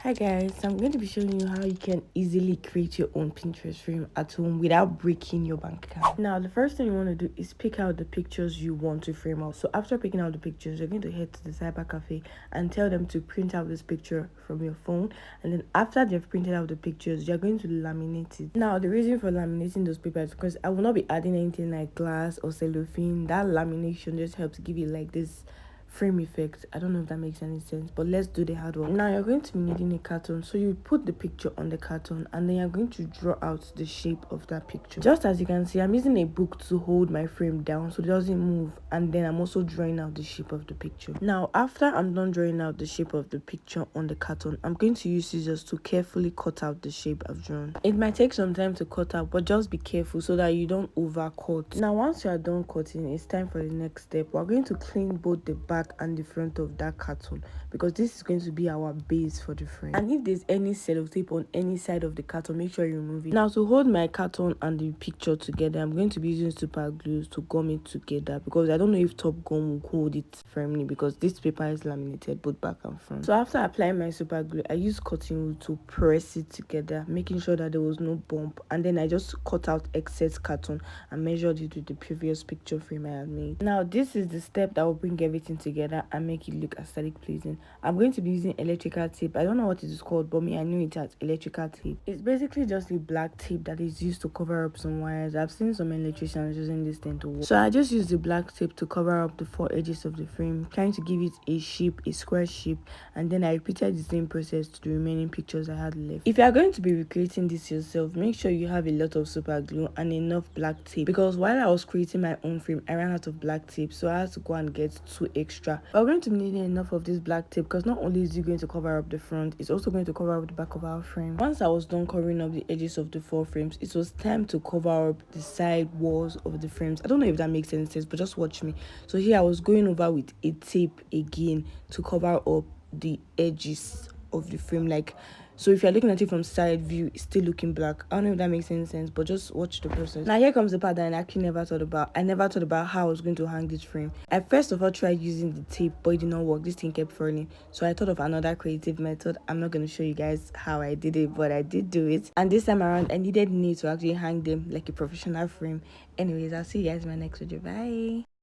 Hi guys, so I'm going to be showing you how you can easily create your own Pinterest frame at home without breaking your bank account. Now, the first thing you want to do is pick out the pictures you want to frame out. So after picking out the pictures, you're going to head to the cyber cafe and tell them to print out this picture from your phone. And then after they've printed out the pictures, you're going to laminate it. Now, the reason for laminating those papers is because I will not be adding anything like glass or cellophane. That lamination just helps give you like this frame effect. I don't know if that makes any sense, but let's do the hard work. Now you're going to be needing a carton, so you put the picture on the carton and then you're going to draw out the shape of that picture. Just as you can see, I'm using a book to hold my frame down so it doesn't move, and then I'm also drawing out the shape of the picture. Now after I'm done drawing out the shape of the picture on the carton, I'm going to use scissors to carefully cut out the shape I've drawn. It might take some time to cut out, but just be careful so that you don't over cut. Now once you are done cutting, it's time for the next step. We're going to clean both the back and the front of that carton because this is going to be our base for the frame. And if there's any sellotape on any side of the carton, make sure you remove it. Now to hold my carton and the picture together, I'm going to be using super glue to gum it together because I don't know if Top Gum will hold it firmly because this paper is laminated both back and front. So after applying my super glue, I used cotton wool to press it together, making sure that there was no bump, and then I just cut out excess carton and measured it with the previous picture frame I had made. Now this is the step that will bring everything together and make it look aesthetic pleasing. I'm going to be using electrical tape. I don't know what it is called, but me, I know it as electrical tape. It's basically just a black tape that is used to cover up some wires. I've seen some electricians using this thing to work. So I just used the black tape to cover up the four edges of the frame, trying to give it a shape, a square shape, and then I repeated the same process to the remaining pictures I had left. If you are going to be recreating this yourself, make sure you have a lot of super glue and enough black tape, because while I was creating my own frame, I ran out of black tape, so I had to go and get 2 extra. We're going to be needing enough of this black tape because not only is it going to cover up the front, it's also going to cover up the back of our frame. Once I was done covering up the edges of the 4 frames, it was time to cover up the side walls of the frames. I don't know if that makes any sense, but just watch me. So here I was going over with a tape again to cover up the edges of the frame, like, so if you're looking at it from side view, it's still looking black. I don't know if that makes any sense, but just watch the process. Now here comes the part that I actually never thought about. I never thought about how I was going to hang this frame. I first of all tried using the tape, but it did not work. This thing kept falling, so I thought of another creative method. I'm not going to show you guys how I did it, but I did do it. And this time around, I needed nails to actually hang them like a professional frame. Anyways, I'll see you guys in my next video. Bye.